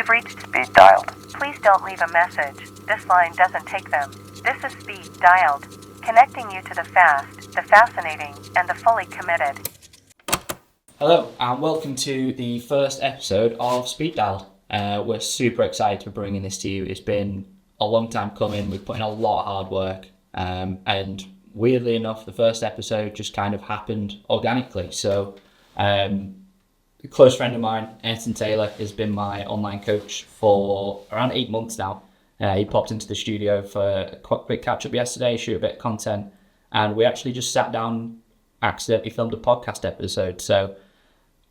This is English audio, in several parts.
You've reached speed dialed. Please don't leave a message. This line doesn't take them. This is speed dialed, connecting you to the fast, the fascinating, and the fully committed. Hello, and welcome to the first episode of Speed Dialed. We're super excited for bringing this to you. It's been a long time coming. We've put in a lot of hard work, and weirdly enough, the first episode just kind of happened organically. So, a close friend of mine, Ayrton Taylor, has been my online coach for around 8 months now. He popped into the studio for a quick catch-up yesterday, shoot a bit of content, and we actually just sat down, accidentally filmed a podcast episode. So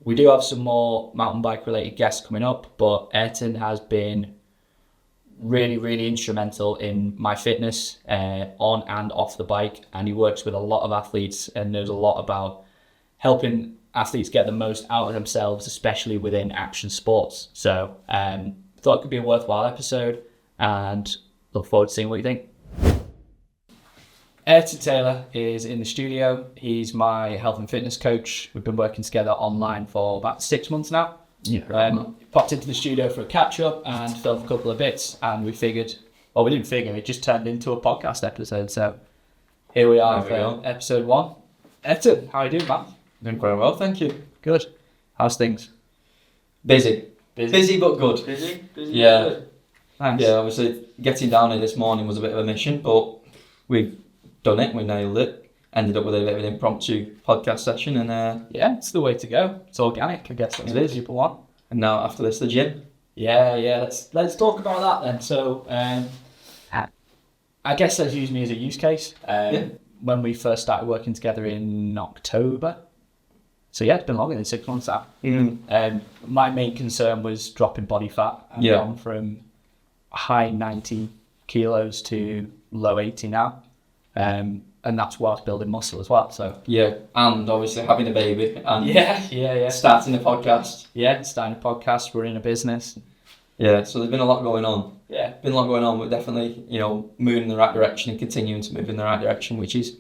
we do have some more mountain bike related guests coming up, but Ayrton has been really, really instrumental in my fitness on and off the bike, and he works with a lot of athletes and knows a lot about helping athletes get the most out of themselves, especially within action sports. So thought it could be a worthwhile episode and look forward to seeing what you think. Ayrton Taylor is in the studio. He's my health and fitness coach. We've been working together online for about 6 months now. Popped into the studio for a catch-up and filmed a couple of bits, and we didn't figure, it just turned into a podcast episode. So here we are for episode 1. Ayrton, how are you doing, man? Doing very well, thank you. Good. How's things? Busy but good. Busy? Yeah. Good. Thanks. Yeah, obviously getting down here this morning was a bit of a mission, but we've done it, we nailed it. Ended up with a bit of an impromptu podcast session, and Yeah, it's the way to go. It's organic, I guess that's what people want. and now after this, the gym. Yeah. Let's talk about that then. So, I guess let's use me as a use case. When we first started working together in October. So yeah, it's been longer than 6 months now. My main concern was dropping body fat. I've gone from high 90 kilos to low 80 now. And that's whilst building muscle as well. So Yeah, and obviously having a baby and yeah. starting a podcast. Yeah, starting a podcast, running a business. Yeah, so there's been a lot going on. Yeah. Been a lot going on, but definitely, moving in the right direction and continuing to move in the right direction, which is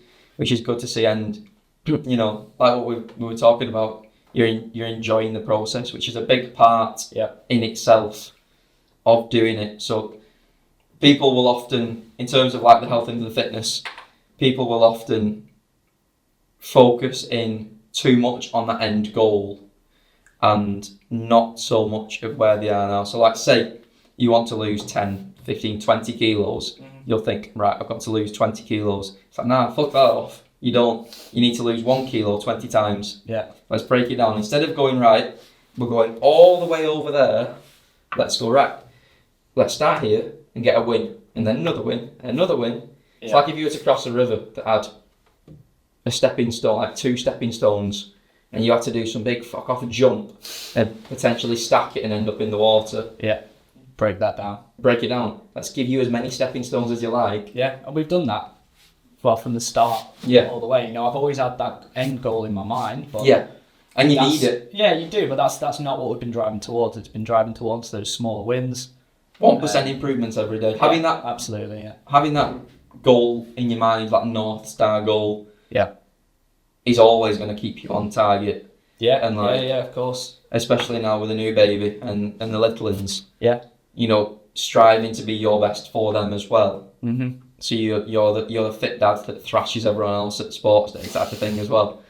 good to see. And like what we were talking about, you're enjoying the process, which is a big part in itself of doing it. So people will often, in terms of like the health and the fitness, people will often focus in too much on that end goal and not so much of where they are now. So like say you want to lose 10, 15, 20 kilos, you'll think, right, I've got to lose 20 kilos. It's like, nah, fuck that off. You don't. You need to lose 1 kilo 20 times. Yeah. Let's break it down. Instead of going, right, we're going all the way over there, let's go, right, let's start here and get a win, and then another win, and another win. It's like if you were to cross a river that had a stepping stone, like 2 stepping stones, and you had to do some big fuck off jump and potentially stack it and end up in the water. Yeah. Break that down. Break it down. Let's give you as many stepping stones as you like. Yeah, and we've done that. Well, from the start all the way. I've always had that end goal in my mind. But and you need it. Yeah, you do, but that's not what we've been driving towards. It's been driving towards those smaller wins. 1% improvements every day. Having that, absolutely, yeah. Having that goal in your mind, that North Star goal, is always going to keep you on target. Yeah, and of course. Especially now with a new baby and the little ones. Yeah. Striving to be your best for them as well. Mm-hmm. So you're the fit dad that thrashes everyone else at sports day type of thing as well.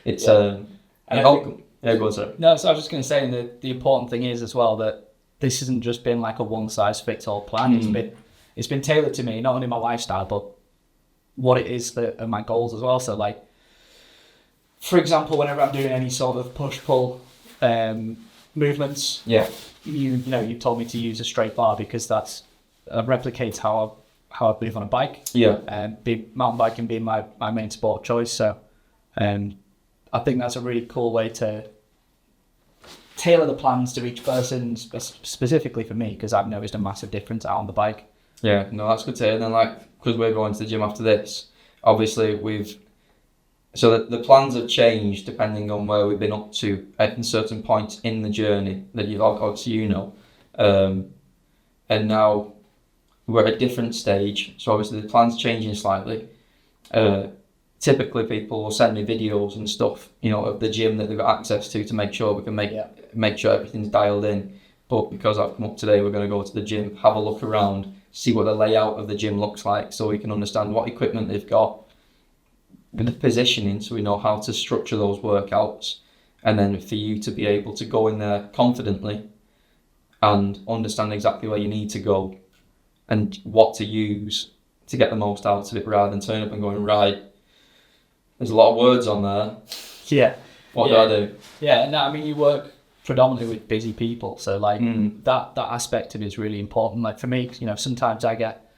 It's go on, sir. No, so I was just going to say, the important thing is as well that this hasn't just been like a one size fits all plan. It's been tailored to me, not only my lifestyle, but what it is that are my goals as well. So like, for example, whenever I'm doing any sort of push pull movements, you told me to use a straight bar because that's replicates how I move on a bike. And mountain biking being my main sport of choice. So I think that's a really cool way to tailor the plans to each person, specifically for me, because I've noticed a massive difference out on the bike. Yeah, no, that's good to hear. And then because we're going to the gym after this, obviously so the plans have changed depending on where we've been up to at certain points in the journey that and now we're at a different stage. So obviously the plan's changing slightly. Typically people will send me videos and stuff, of the gym that they've got access to make sure we can make sure everything's dialed in. but because I've come up today, we're going to go to the gym, have a look around, see what the layout of the gym looks like, so we can understand what equipment they've got, the positioning, so we know how to structure those workouts, and then for you to be able to go in there confidently and understand exactly where you need to go and what to use to get the most out of it, rather than turn up and going, right, there's a lot of words on there. Yeah. What do I do? Yeah, no, I mean, you work predominantly with busy people, so like that aspect of it is really important. Like for me, you know, sometimes I get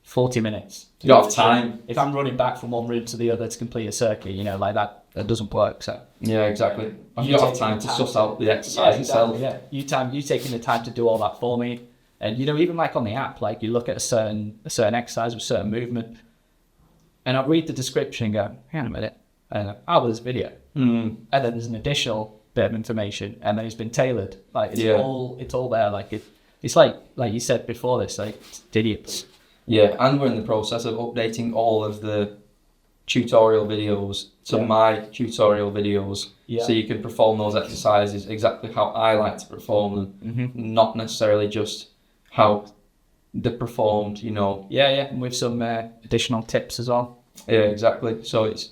40 minutes. You don't have time. If I'm running back from one room to the other to complete a circuit, you know, like that doesn't work. So yeah, exactly. You don't have time to suss out the exercise itself. Yeah, you taking the time to do all that for me, and you know, even like on the app, like you look at a certain exercise with a certain movement, and I read the description and go, hang on a minute, and well, there's a video, and then there's an additional bit of information, and then it's been tailored. Like it's all there. Like it's like you said before this, like it's idiots. Yeah, and we're in the process of updating all of the tutorial videos to my tutorial videos, so you can perform those exercises exactly how I like to perform them, not necessarily just how they're performed, you know. Yeah, and with some additional tips as well. Yeah, exactly. So it's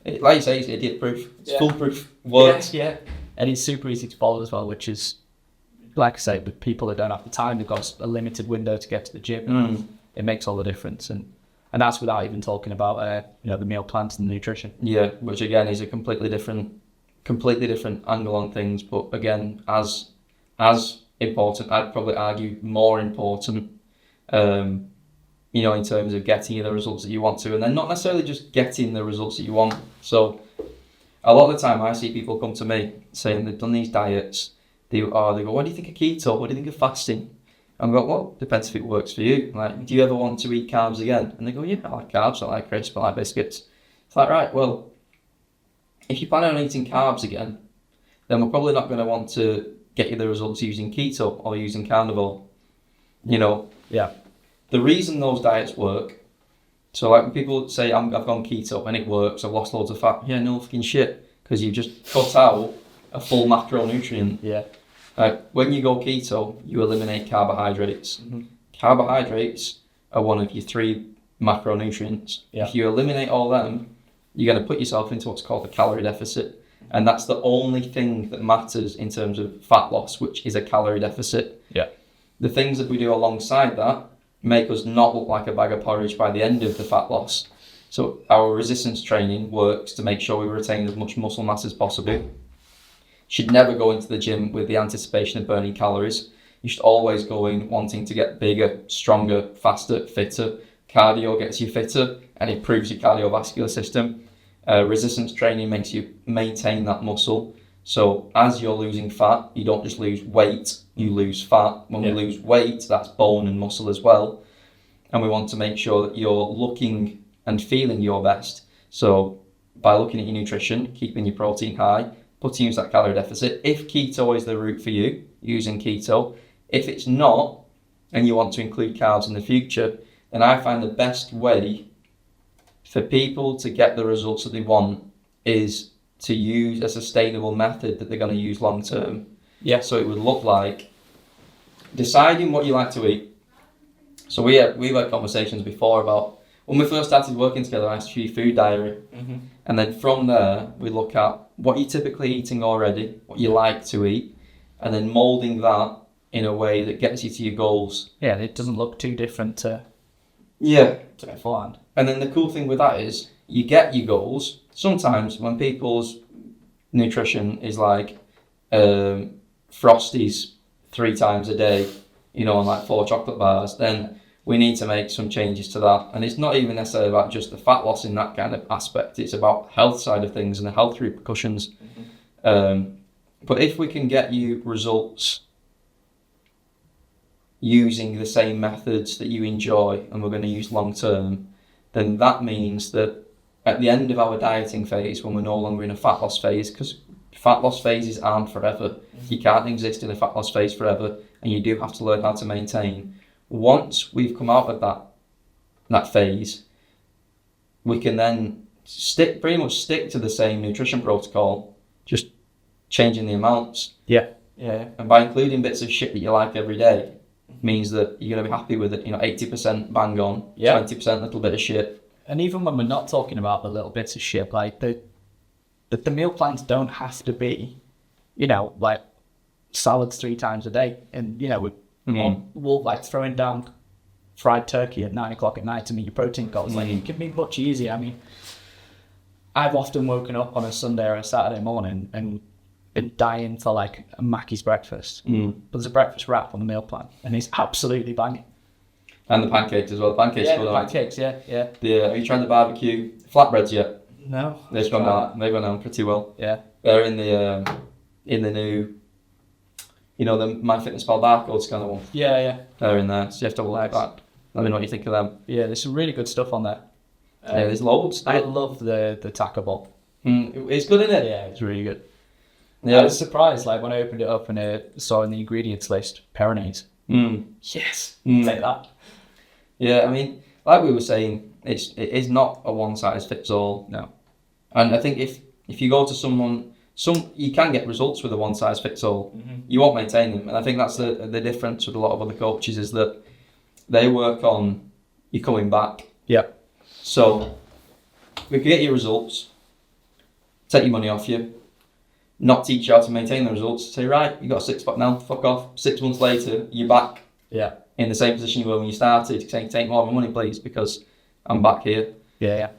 like you say, it's idiot proof. It's foolproof. Works. Yeah, and it's super easy to follow as well, which is, like I say, with people that don't have the time, they've got a limited window to get to the gym. It makes all the difference, and that's without even talking about you know, the meal plans and the nutrition. Yeah, which again is a completely different angle on things, but again as important, I'd probably argue more important, you know, in terms of getting you the results that you want to, and then not necessarily just getting the results that you want. So a lot of the time I see people come to me saying they've done these diets, they go, what do you think of keto? What do you think of fasting? And I go, well, depends if it works for you. Like, do you ever want to eat carbs again? And they go, yeah, I like carbs, I like crisps, I like biscuits. It's like, right, well, if you plan on eating carbs again, then we're probably not going to want to get you the results using keto or using carnivore. You know? Yeah. The reason those diets work, so like when people say, I've gone keto and it works, I've lost loads of fat. Yeah, no fucking shit, because you've just cut out a full macronutrient. Yeah. When you go keto, you eliminate carbohydrates. Carbohydrates are one of your 3 macronutrients. If you eliminate all them, you're going to put yourself into what's called a calorie deficit. And that's the only thing that matters in terms of fat loss, which is a calorie deficit. Yeah. The things that we do alongside that make us not look like a bag of porridge by the end of the fat loss. So our resistance training works to make sure we retain as much muscle mass as possible. Should never go into the gym with the anticipation of burning calories. You should always go in wanting to get bigger, stronger, faster, fitter. Cardio gets you fitter and improves your cardiovascular system. Resistance training makes you maintain that muscle. So as you're losing fat, you don't just lose weight, you lose fat. When we lose weight, that's bone and muscle as well. And we want to make sure that you're looking and feeling your best. So by looking at your nutrition, keeping your protein high, putting you into that calorie deficit. If keto is the route for you, using keto. If it's not, and you want to include carbs in the future, then I find the best way for people to get the results that they want is to use a sustainable method that they're going to use long term. Yeah. So it would look like deciding what you like to eat. So we've had conversations before about when we first started working together, I asked you your food diary. And then from there, we look at what you're typically eating already, what you like to eat, and then moulding that in a way that gets you to your goals. Yeah, it doesn't look too different to beforehand. And then the cool thing with that is you get your goals. Sometimes when people's nutrition is like Frosties 3 times a day, you know, and like 4 chocolate bars, then we need to make some changes to that. And it's not even necessarily about just the fat loss in that kind of aspect. It's about the health side of things and the health repercussions. But if we can get you results using the same methods that you enjoy and we're going to use long term, then that means that at the end of our dieting phase, when we're no longer in a fat loss phase, because fat loss phases aren't forever. You can't exist in a fat loss phase forever, and you do have to learn how to maintain. Once we've come out of that phase, we can then pretty much stick to the same nutrition protocol, just changing the amounts. Yeah. Yeah. And by including bits of shit that you like every day means that you're going to be happy with it. 80% bang on, 20% little bit of shit. And even when we're not talking about the little bits of shit, like the meal plans don't have to be, like salads 3 times a day. And, we'll like throwing down fried turkey at 9 o'clock at night to meet your protein goals. Like, it can be much easier. I mean, I've often woken up on a Sunday or a Saturday morning and been dying for like a Mackey's breakfast. But there's a breakfast wrap on the meal plan, and it's absolutely banging. And the pancakes as well. The pancakes, yeah. Have you tried the barbecue flatbreads yet? No. They've gone down. They've gone down pretty well. Yeah. They're in the new, the MyFitnessPal barcodes kind of one. Yeah. They're in there, so you have to look at that. Let me know what you think of them. Yeah, there's some really good stuff on there. There's loads. I love the taco bowl. It's good, isn't it? Yeah, it's really good. Yeah. I was surprised, like when I opened it up and I saw in the ingredients list Peronaise. Yes, take that. Yeah, I mean, like we were saying, it is not a one size fits all. No. And I think if you go to someone, you can get results with a one size fits all. You won't maintain them, and I think that's the difference with a lot of other coaches is that they work on you coming back. Yeah. So we can get your results, take your money off you, not teach you how to maintain the results. Say, right, you got a 6-pack now, fuck off. 6 months later, you're back. Yeah. In the same position you were when you started, saying, take more of my money, please, because I'm back here. Yeah.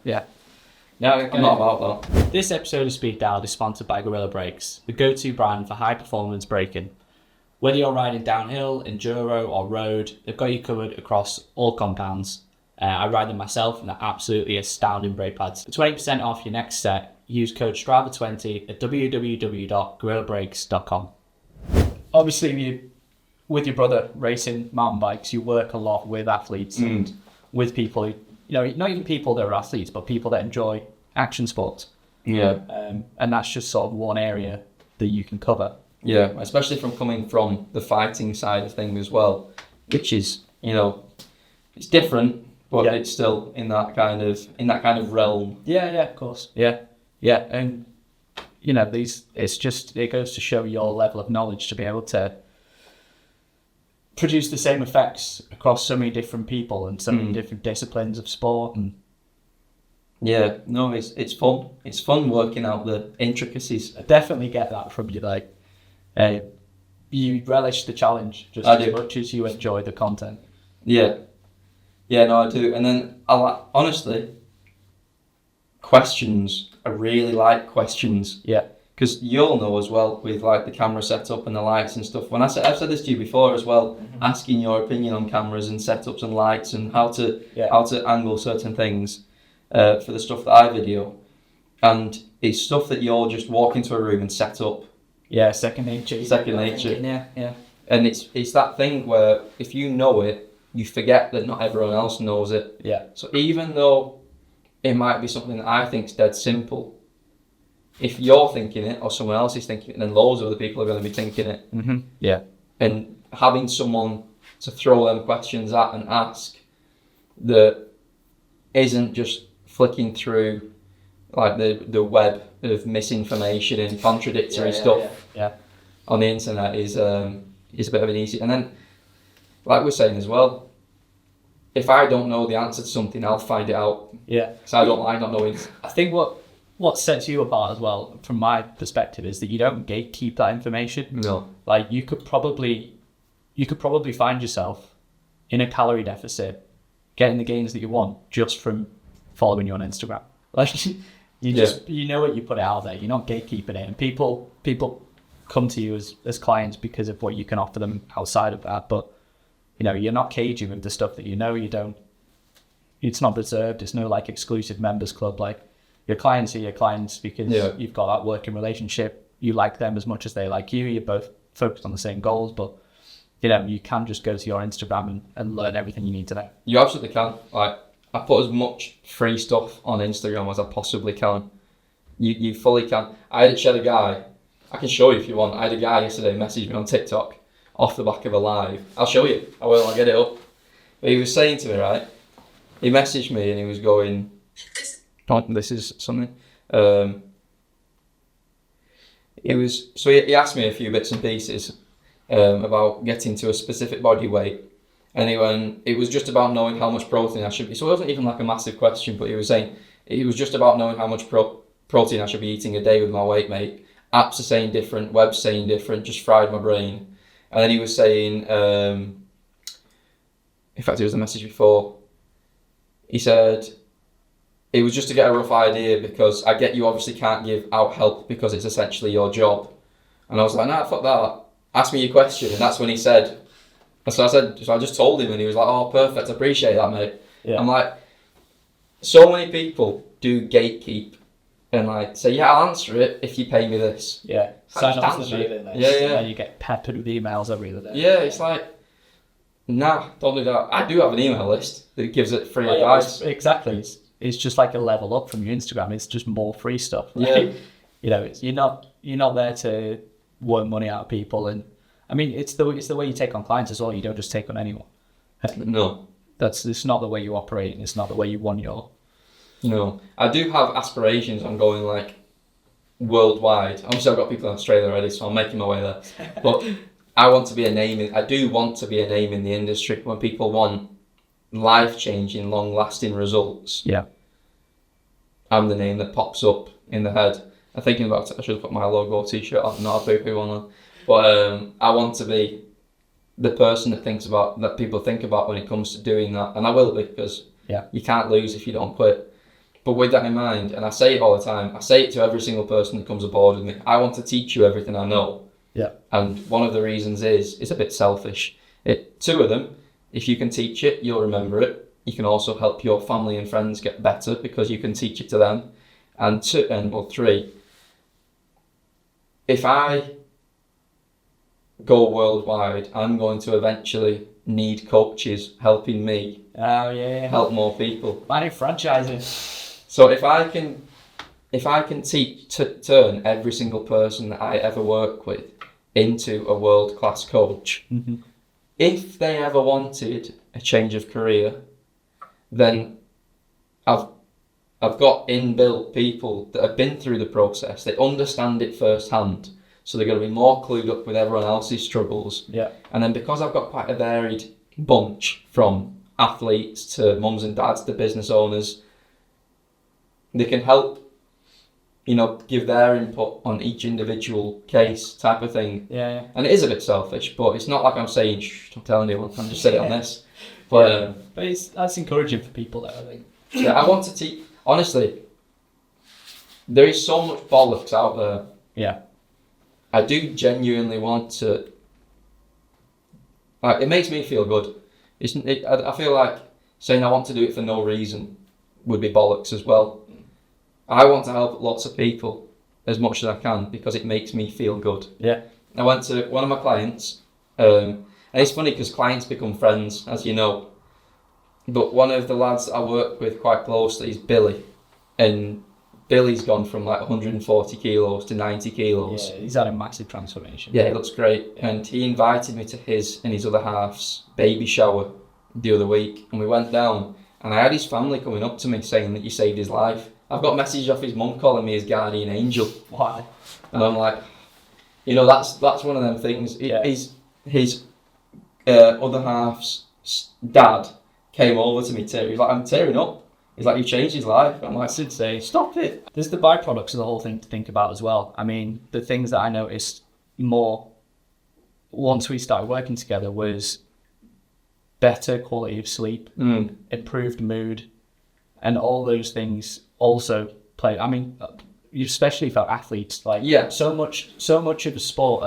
No, I'm not about that. This episode of Speed Dialed is sponsored by Gorilla Brakes, the go-to brand for high-performance braking. Whether you're riding downhill, enduro, or road, they've got you covered across all compounds. I ride them myself, and they're absolutely astounding brake pads. For 20% off your next set, use code Strava20 at www.gorillabrakes.com. Obviously, with your brother racing mountain bikes, you work a lot with athletes and with people who, not even people that are athletes, but people that enjoy action sports. Yeah. And that's just sort of one area that you can cover. Yeah, especially from coming from the fighting side of things as well, which is, it's different, but it's still in that kind of realm. Yeah, of course. Yeah, and it goes to show your level of knowledge to be able to produce the same effects across so many different people and so many different disciplines of sport. And yeah, no, it's fun. It's fun working out the intricacies. I definitely get that from you. Like, you relish the challenge just as much as you enjoy the content. Yeah, no, I do. And then honestly, questions. I really like questions. Yeah. Because you'll know as well with like the camera setup and the lights and stuff. I've said this to you before as well, asking your opinion on cameras and setups and lights and how to angle certain things for the stuff that I video. And it's stuff that you'll just walk into a room and set up. Yeah, second nature. Yeah. And it's that thing where if you know it, you forget that not everyone else knows it. Yeah. So even though it might be something that I think is dead simple, if you're thinking it or someone else is thinking it, then loads of other people are going to be thinking it. Yeah. And having someone to throw them questions at and ask that isn't just flicking through like the web of misinformation and contradictory stuff on the internet is a bit of an easy. And then, like we're saying as well, if I don't know the answer to something, I'll find it out. Yeah. Because I don't like not knowing. I think what sets you apart as well, from my perspective, is that you don't gatekeep that information. No. Like you could probably find yourself in a calorie deficit, getting the gains that you want just from following you on Instagram. Like you know what you put out there. You're not gatekeeping it, and people come to you as clients because of what you can offer them outside of that. But you're not caging with the stuff that you don't. It's not reserved. It's no like exclusive members club. Like your clients are your clients because you've got that working relationship. You like them as much as they like you. You're both focused on the same goals, but you can just go to your Instagram and learn everything you need to know. You absolutely can. Like I put as much free stuff on Instagram as I possibly can. You fully can. I had a guy. I can show you if you want. I had a guy yesterday message me on TikTok off the back of a live. I'll show you. I will. I'll get it up. But he was saying to me, right? He messaged me and he was going, this is something. he asked me a few bits and pieces about getting to a specific body weight. And he went, it was just about knowing how much protein I should be. So it wasn't even like a massive question, but he was saying it was just about knowing how much protein I should be eating a day with my weight mate. Apps are saying different, web's saying different, just fried my brain. And then he was saying, in fact, it was the message before. He said, it was just to get a rough idea because I get you obviously can't give out help because it's essentially your job. And I was like, nah, fuck that. Ask me your question. And that's when he said, so I just told him and he was like, oh, perfect. I appreciate that, mate. Yeah. I'm like, so many people do gatekeep and like say, yeah, I'll answer it if you pay me this. Yeah. Sign up to the mailing list. Yeah. And you get peppered with emails every other day. Yeah, it's like, nah, don't do that. I do have an email list that gives it free advice. Exactly. It's just like a level up from your Instagram. It's just more free stuff. Right? Yeah. You're not there to work money out of people, and I mean it's the way you take on clients as well. You don't just take on anyone. No. It's not the way you operate, and it's not the way you want your. No, I do have aspirations on going like worldwide. Obviously, I've got people in Australia already, so I'm making my way there. But I want to be a name. I do want to be a name in the industry when people want life-changing, long-lasting results. Yeah, I'm the name that pops up in the head. I'm thinking about it. I should have put my logo T-shirt on, not a boo-hoo one on. But I want to be the person that people think about when it comes to doing that, and I will be because you can't lose if you don't quit. But with that in mind, and I say it all the time, I say it to every single person that comes aboard with me, I want to teach you everything I know. Yeah. And one of the reasons is, it's a bit selfish. Two of them, if you can teach it, you'll remember it. You can also help your family and friends get better because you can teach it to them. And three, if I go worldwide, I'm going to eventually need coaches helping me help more people. Manage franchising. So if I can turn every single person that I ever work with into a world-class coach, if they ever wanted a change of career, then I've got inbuilt people that have been through the process. They understand it firsthand, so they're going to be more clued up with everyone else's struggles. Yeah. And then because I've got quite a varied bunch, from athletes to mums and dads to business owners, they can help, give their input on each individual case type of thing. Yeah. And it is a bit selfish, but it's not like I'm saying, shh, don't tell anyone, I'm just saying on this. But that's encouraging for people though, I think. Yeah, I want to teach, honestly, there is so much bollocks out there. Yeah. I do genuinely want to, it makes me feel good. I feel like saying I want to do it for no reason would be bollocks as well. I want to help lots of people as much as I can because it makes me feel good. Yeah. I went to one of my clients, and it's funny because clients become friends, as you know. But one of the lads that I work with quite closely is Billy, and Billy's gone from like 140 kilos to 90 kilos. Yeah, he's had a massive transformation. Yeah, it looks great. And he invited me to his and his other half's baby shower the other week, and we went down, and I had his family coming up to me saying that you saved his life. I've got messages off his mum calling me his guardian angel. Wow. And I'm like, that's one of them things. Yeah. His other half's dad came over to me too. He's like, I'm tearing up. He's like, you changed his life. I'm like, I'd say, stop it. There's the byproducts of the whole thing to think about as well. I mean, the things that I noticed more once we started working together was better quality of sleep, improved mood, and all those things also play. I mean, especially for athletes, so much of the sport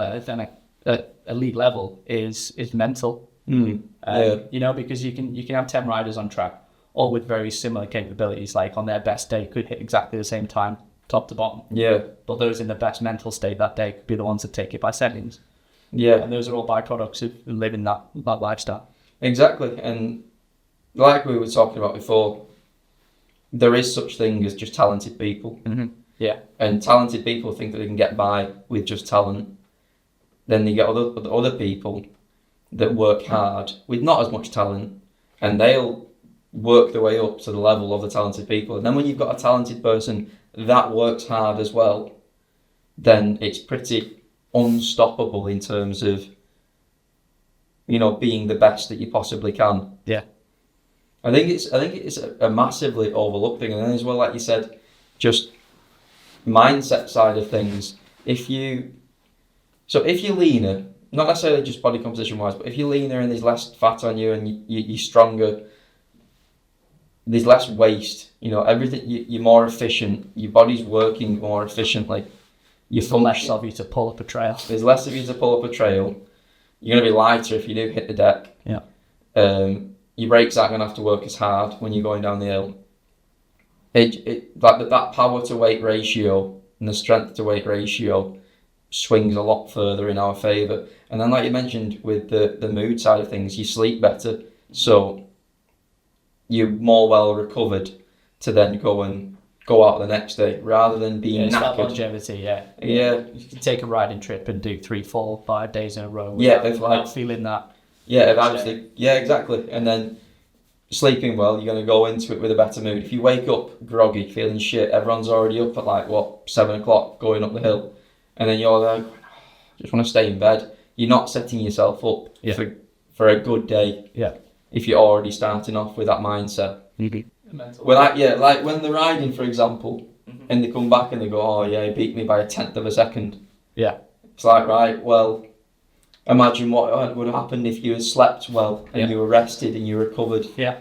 at elite level is mental. Because you can have 10 riders on track, all with very similar capabilities, like on their best day could hit exactly the same time, top to bottom. Yeah. But those in the best mental state that day could be the ones that take it by seconds. Yeah. And those are all byproducts of living that lifestyle. Exactly. And like we were talking about before, there is such thing as just talented people. Mm-hmm. Yeah. And talented people think that they can get by with just talent. Then you get other people that work hard with not as much talent, and they'll work their way up to the level of the talented people. And then when you've got a talented person that works hard as well, then it's pretty unstoppable in terms of, being the best that you possibly can. Yeah. I think it's a massively overlooked thing, and then as well, like you said, just mindset side of things. If you're leaner, not necessarily just body composition wise, but if you're leaner and there's less fat on you and you're stronger, there's less waste. Everything, you're more efficient. Your body's working more efficiently. There's less of you to pull up a trail. There's less of you to pull up a trail. You're going to be lighter if you do hit the deck. Yeah. Your brakes aren't going to have to work as hard when you're going down the hill. That power to weight ratio and the strength to weight ratio swings a lot further in our favour. And then, like you mentioned, with the mood side of things, you sleep better, so you're more well recovered to then go out the next day rather than being it's knackered. that longevity, yeah. You can take a riding trip and do 3, 4, 5 days in a row without feeling that. Yeah, obviously. Yeah, exactly. And then sleeping well, you're going to go into it with a better mood. If you wake up groggy, feeling shit, everyone's already up at 7 o'clock going up the hill, and then you're there, just want to stay in bed. You're not setting yourself up for a good day. Yeah. If you're already starting off with that mindset. Mm-hmm. Like when they're riding, for example, and they come back and they go, oh yeah, he beat me by 1/10 of a second. Yeah. It's like, right, well, imagine what would have happened if you had slept well and you were rested and you recovered. Yeah.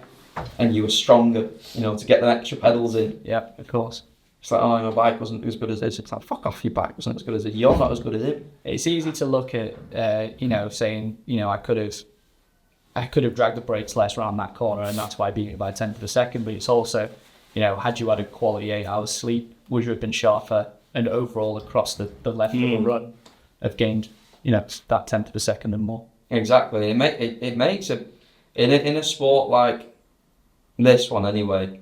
And you were stronger, to get the extra pedals in. Yeah, of course. It's like, oh, my bike wasn't as good as this. It's like, fuck off, your bike wasn't as good as it. You're not as good as him. It's easy to look at, saying, I could have dragged the brakes less around that corner and that's why I beat it by 1/10 of a second. But it's also, had you had a quality 8 hours sleep, would you have been sharper? And overall, across the left of the run, have gained, that 1/10 of a second and more. Exactly. It makes in a sport like this one anyway,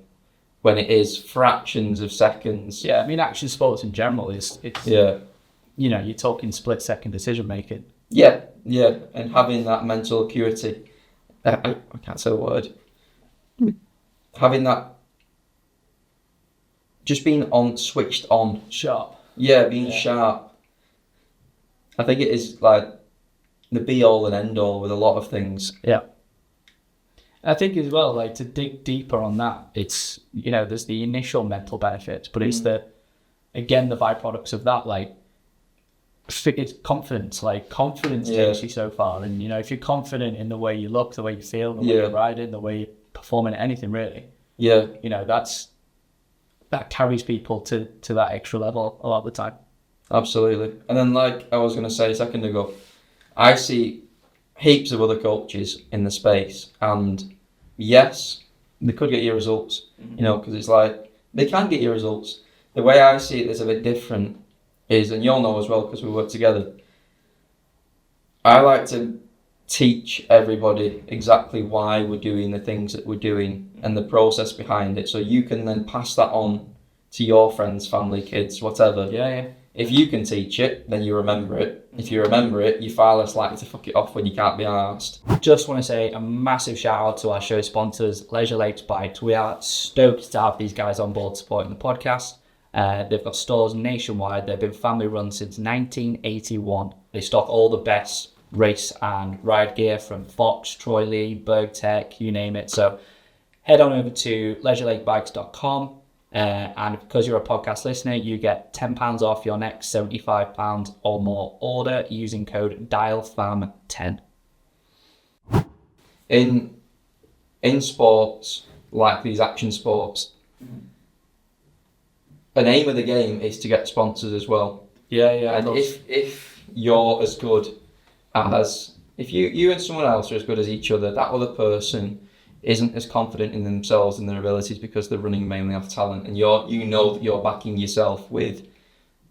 when it is fractions of seconds. Yeah, I mean, action sports in general it's you're talking split second decision making. Yeah, and having that mental acuity. I can't say the word. Having that, just being switched on. Sharp. Yeah, being sharp. I think it is like the be all and end all with a lot of things. Yeah. I think as well, like to dig deeper on that, it's, there's the initial mental benefits, but it's the byproducts of that, like, it's confidence. Like, confidence takes you so far. And, if you're confident in the way you look, the way you feel, the way you're riding, the way you're performing at anything, really. Yeah. That carries people to that extra level a lot of the time. Absolutely. And then, like I was going to say a second ago, I see heaps of other coaches in the space, and yes, they could get you results, because it's like, they can get you results. The way I see it is a bit different is, and you'll know as well because we work together, I like to teach everybody exactly why we're doing the things that we're doing and the process behind it, so you can then pass that on to your friends, family, kids, whatever. Yeah. If you can teach it, then you remember it. If you remember it, you're far less likely to fuck it off when you can't be arsed. Just want to say a massive shout out to our show sponsors, Leisure Lakes Bikes. We are stoked to have these guys on board supporting the podcast. They've got stores nationwide. They've been family run since 1981. They stock all the best race and ride gear from Fox, Troy Lee, Berg Tech, you name it. So head on over to leisurelakebikes.com. And because you're a podcast listener, you get £10 off your next £75 or more order using code DIALFAM10. In sports, like these action sports, the name of the game is to get sponsors as well. Yeah. And if you're as good as, if you and someone else are as good as each other, that other person isn't as confident in themselves and their abilities because they're running mainly off talent, and that you're backing yourself with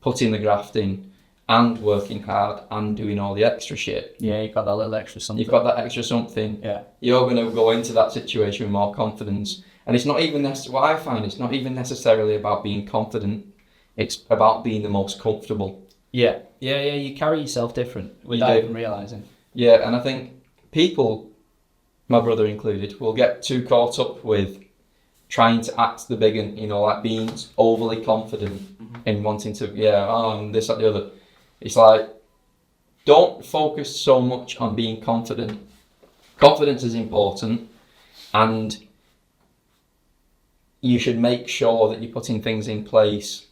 putting the graft in and working hard and doing all the extra shit. Yeah, you've got that little extra something. You've got that extra something. Yeah. You're going to go into that situation with more confidence. And it's not even what I find, it's not even necessarily about being confident. It's about being the most comfortable. Yeah. You carry yourself different without even realising. Yeah, and I think people, my brother included, will get too caught up with trying to act the big one, like being overly confident in wanting to, I'm this, that, the other. It's like, don't focus so much on being confident. Confidence is important, and you should make sure that you're putting things in place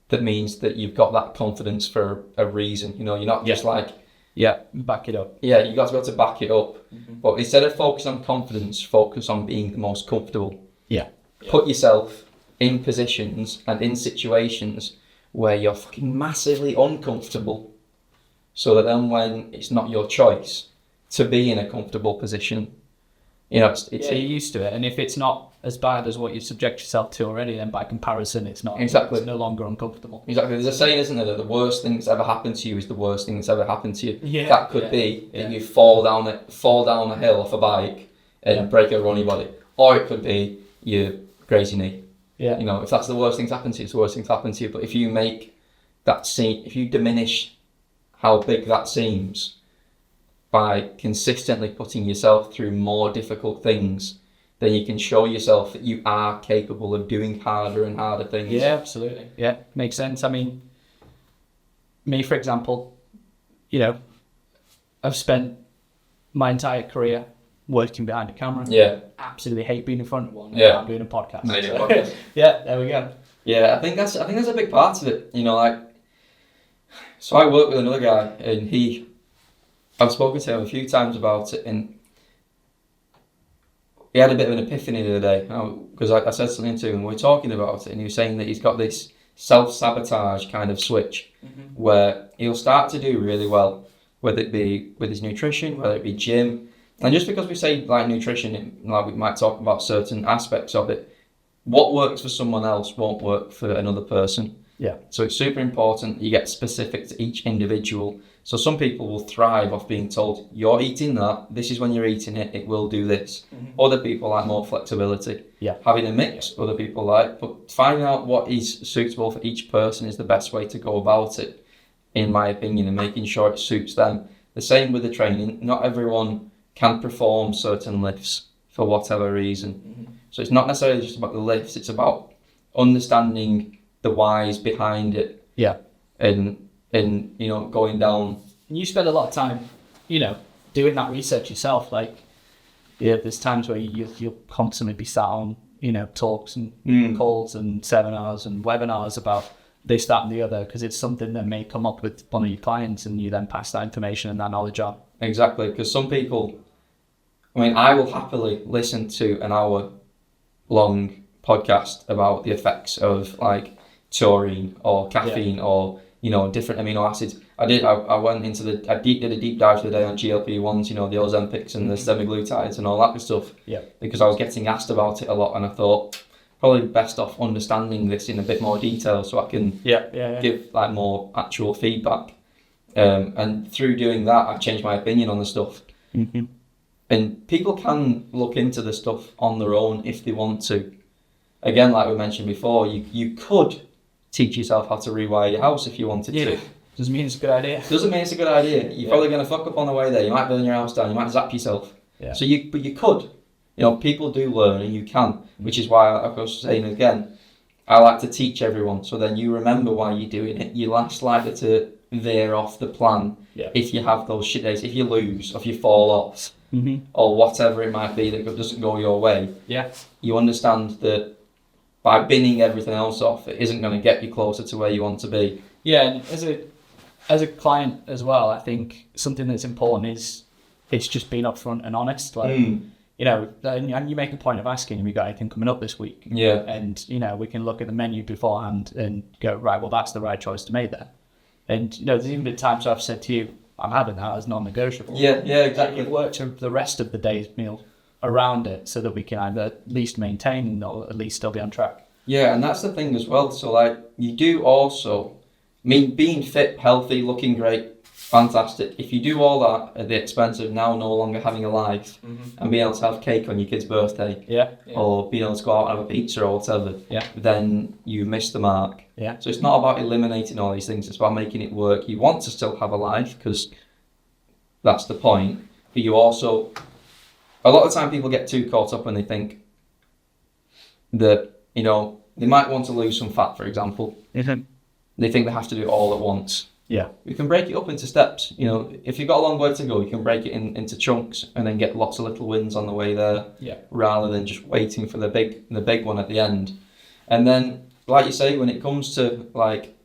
that means that you've got that confidence for a reason. You're not just like, back it up. Yeah, you got to be able to back it up. But instead of focus on confidence, focus on being the most comfortable. Put yourself in positions and in situations where you're fucking massively uncomfortable, so that then when it's not your choice to be in a comfortable position, you're used to it. And if it's not as bad as what you subject yourself to already, then by comparison, it's not. Exactly. It's no longer uncomfortable. Exactly. There's a saying, isn't there, that the worst thing that's ever happened to you is the worst thing that's ever happened to you. Yeah. That could be that you fall down a hill off a bike and break a runny body, or it could be you graze your knee. Yeah. If that's the worst thing that's happened to you, it's the worst thing that's happened to you. But if you make that if you diminish how big that seems by consistently putting yourself through more difficult things, then you can show yourself that you are capable of doing harder and harder things. Yeah, absolutely. Yeah, makes sense. I mean, me, for example, I've spent my entire career working behind a camera. Yeah. Absolutely hate being in front of one. Yeah. I'm doing a podcast. Podcast. Yeah, there we go. Yeah, I think that's a big part of it. So I work with another guy, and I've spoken to him a few times about it, and he had a bit of an epiphany the other day, because I said something to him, we were talking about it, and he was saying that he's got this self-sabotage kind of switch, where he'll start to do really well, whether it be with his nutrition, whether it be gym. And just because we say like nutrition, we might talk about certain aspects of it, what works for someone else won't work for another person. Yeah. So it's super important you get specific to each individual. So some people will thrive off being told, you're eating that, this is when you're eating it, it will do this. Other people like more flexibility. Yeah. Having a mix, other people like, but finding out what is suitable for each person is the best way to go about it, in my opinion, and making sure it suits them. The same with the training. Not everyone can perform certain lifts for whatever reason. So it's not necessarily just about the lifts, it's about understanding the whys behind it. Yeah. And going down. And you spend a lot of time, doing that research yourself. Like, there's times where you'll constantly be sat on, talks and calls and seminars and webinars about this, that, and the other, because it's something that may come up with one of your clients, and you then pass that information and that knowledge on. Exactly, because some people, I will happily listen to an hour-long podcast about the effects of like taurine or caffeine or different amino acids. I did a deep dive today on GLP-1s, the Ozempics and the semaglutides and all that good stuff. Yeah. Because I was getting asked about it a lot, and I thought probably best off understanding this in a bit more detail so I can give like more actual feedback. And through doing that, I've changed my opinion on the stuff. And people can look into the stuff on their own if they want to. Again, like we mentioned before, you could teach yourself how to rewire your house if you wanted to. Doesn't mean it's a good idea. Doesn't mean it's a good idea. You're probably going to fuck up on the way there. You might burn your house down. You might zap yourself. Yeah. So you could. People do learn, and you can. Which is why I was saying again, I like to teach everyone. So then you remember why you're doing it. You're less likely to veer off the plan if you have those shit days. If you lose, or if you fall off, or whatever it might be that doesn't go your way. Yeah. You understand that by binning everything else off, it isn't going to get you closer to where you want to be. Yeah, and as a client as well, I think something that's important is it's just being upfront and honest. Like, and you make a point of asking, have you got anything coming up this week? Yeah. And, we can look at the menu beforehand and go, right, well, that's the right choice to make there. And, there's even been times I've said to you, I'm having that as non-negotiable. Yeah, exactly. And you work the rest of the day's meal around it so that we can either at least maintain or at least still be on track. Yeah, and that's the thing as well. So, like, you do also, being fit, healthy, looking great, fantastic. If you do all that at the expense of now no longer having a life and being able to have cake on your kid's birthday, or being able to go out and have a pizza or whatever, then you miss the mark. Yeah. So it's not about eliminating all these things, it's about making it work. You want to still have a life, because that's the point. But you also, a lot of time people get too caught up when they think, they might want to lose some fat, for example. Mm-hmm. They think they have to do it all at once. Yeah. We can break it up into steps. If you've got a long way to go, you can break it into chunks and then get lots of little wins on the way there. Yeah. Rather than just waiting for the big one at the end. And then, like you say, when it comes to like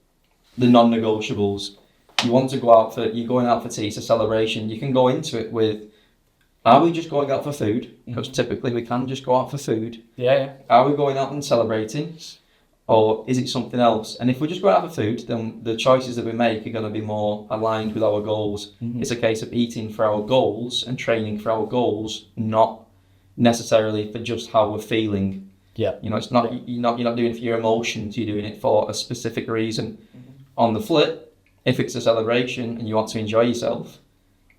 the non-negotiables, you're going out for tea, it's a celebration. You can go into it with, are we just going out for food? Because typically we can just go out for food. Yeah. Are we going out and celebrating? Or is it something else? And if we're just going out for food, then the choices that we make are going to be more aligned with our goals. Mm-hmm. It's a case of eating for our goals and training for our goals, not necessarily for just how we're feeling. Yeah. It's not you're not doing it for your emotions. You're doing it for a specific reason. Mm-hmm. On the flip, if it's a celebration and you want to enjoy yourself,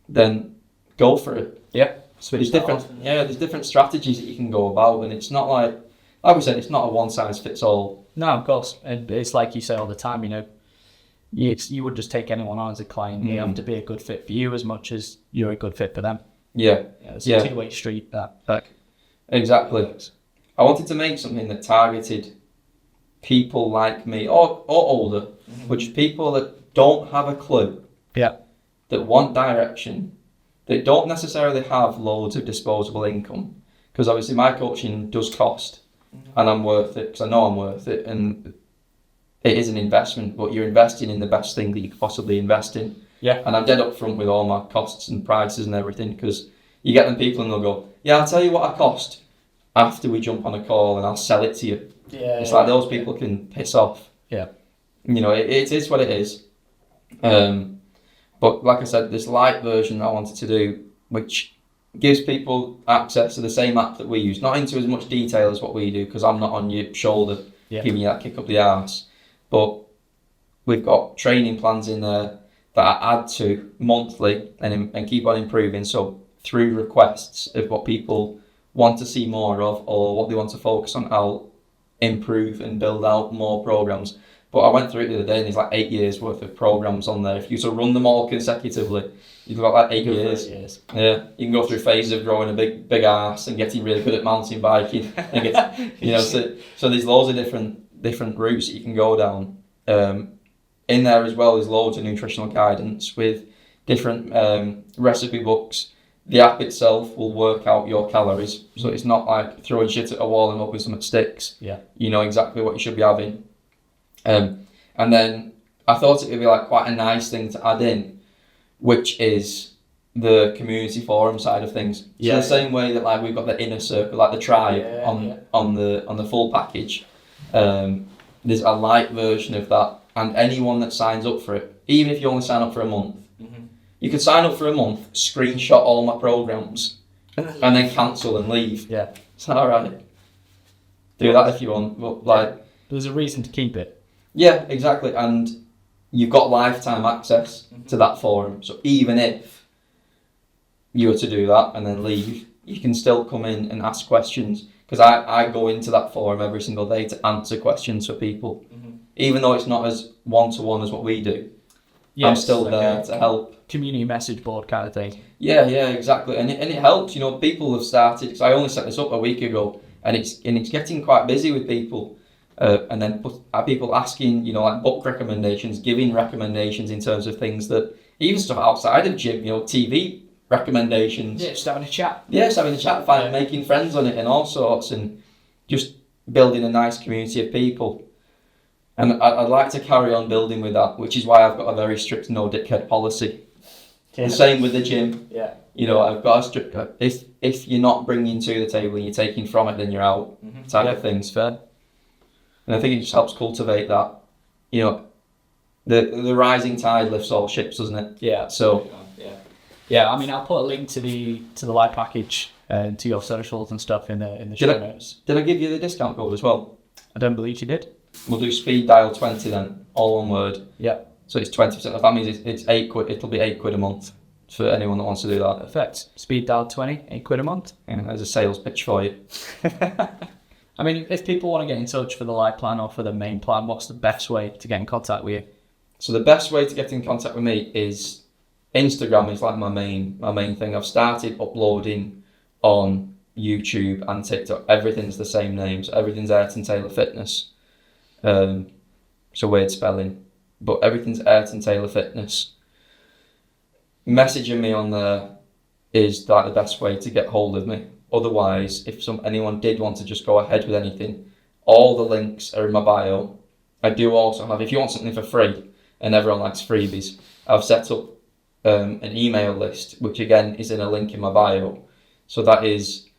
then go for it. Yeah. There's different strategies that you can go about, and it's not like we said, it's not a one size fits all. No, of course. And it's like you say all the time, you would just take anyone on as a client. You have to be a good fit for you as much as you're a good fit for them. Yeah. It's a two-way street, that. Exactly. I wanted to make something that targeted people like me, or older, but just people that don't have a clue. Yeah. That want direction, that don't necessarily have loads of disposable income. Because obviously my coaching does cost. And I'm worth it, because I know I'm worth it, and it is an investment, but you're investing in the best thing that you could possibly invest in. Yeah. And I'm dead up front with all my costs and prices and everything, because you get them people and they'll go, yeah, I'll tell you what I cost after we jump on a call and I'll sell it to you. Yeah. It's like those people can piss off. Yeah. It is what it is. But like I said, this light version I wanted to do, which gives people access to the same app that we use, not into as much detail as what we do, because I'm not on your shoulder giving you that kick up the arse, but we've got training plans in there that I add to monthly and keep on improving. So through requests of what people want to see more of or what they want to focus on, I'll improve and build out more programs. But I went through it the other day and there's like 8 years worth of programs on there. If you run them all consecutively, you've got like 8 years. Yeah, you can go through phases of growing a big ass and getting really good at mountain biking. So there's loads of different routes that you can go down. In there as well is loads of nutritional guidance with different recipe books. The app itself will work out your calories, so it's not like throwing shit at a wall and hoping something sticks. Yeah, you know exactly what you should be having. And then I thought it would be like quite a nice thing to add in, which is the community forum side of things. So the same way that like we've got the inner circle, like the tribe on the full package, there's a light version of that, and anyone that signs up for it, even if you only sign up for a month, you can sign up for a month, screenshot all my programs, and then cancel and leave. Yeah, is that all right? Do that if you want, but there's a reason to keep it. Yeah, exactly, and you've got lifetime access to that forum. So even if you were to do that and then leave, you can still come in and ask questions. Because I go into that forum every single day to answer questions for people, even though it's not as one-to-one as what we do. Yes, I'm still there to help. Community message board kind of thing. Yeah, exactly, and it helps. People have started. Because I only set this up a week ago, and it's getting quite busy with people. And then people asking, like book recommendations, giving recommendations in terms of things that, even stuff outside of gym, TV recommendations. Yeah, just having a chat. Yeah, just having a chat, making friends on it and all sorts, and just building a nice community of people. And I'd like to carry on building with that, which is why I've got a very strict no dickhead policy. Yeah. The same with the gym. Yeah. I've got a strict, if you're not bringing to the table and you're taking from it, then you're out, type of things. Fair. And I think it just helps cultivate that, the rising tide lifts all ships, doesn't it? Yeah. So. Yeah. I mean, I'll put a link to the light package and to your socials and stuff in the show notes. Did I give you the discount code as well? I don't believe you did. We'll do speed dial 20 then, all one word. Yeah. So it's 20% off. That means it's £8. It'll be £8 a month for anyone that wants to do that. Perfect. Speed dial 20, £8 a month. Yeah, there's a sales pitch for you. I mean, if people want to get in touch for the light plan or for the main plan, what's the best way to get in contact with you? So the best way to get in contact with me is Instagram is like my main thing. I've started uploading on YouTube and TikTok, everything's the same name. So everything's Ayrton Taylor Fitness. It's a weird spelling, but everything's Ayrton Taylor Fitness. Messaging me on there is like the best way to get hold of me. Otherwise, if anyone did want to just go ahead with anything, all the links are in my bio. I do also have, if you want something for free, and everyone likes freebies, I've set up an email list, which again is in a link in my bio. So that is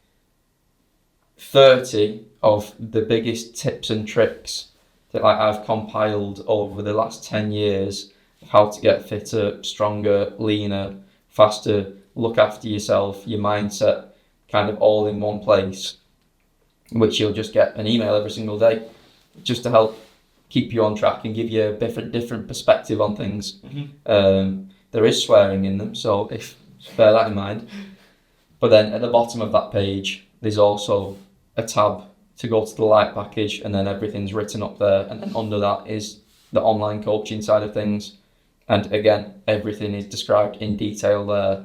30 of the biggest tips and tricks that I've compiled over the last 10 years of how to get fitter, stronger, leaner, faster, look after yourself, your mindset, kind of all in one place, which you'll just get an email every single day just to help keep you on track and give you a different perspective on things. There is swearing in them, so bear that in mind. But then at the bottom of that page, there's also a tab to go to the Lite package, and then everything's written up there. And then under that is the online coaching side of things. And again, everything is described in detail there.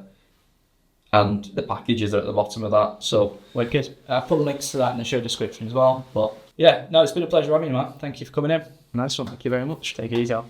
And the packages are at the bottom of that. So wicked. I'll put links to that in the show description as well. But yeah, no, it's been a pleasure having you, man. Thank you for coming in. Nice one. Thank you very much. Take it easy, Al.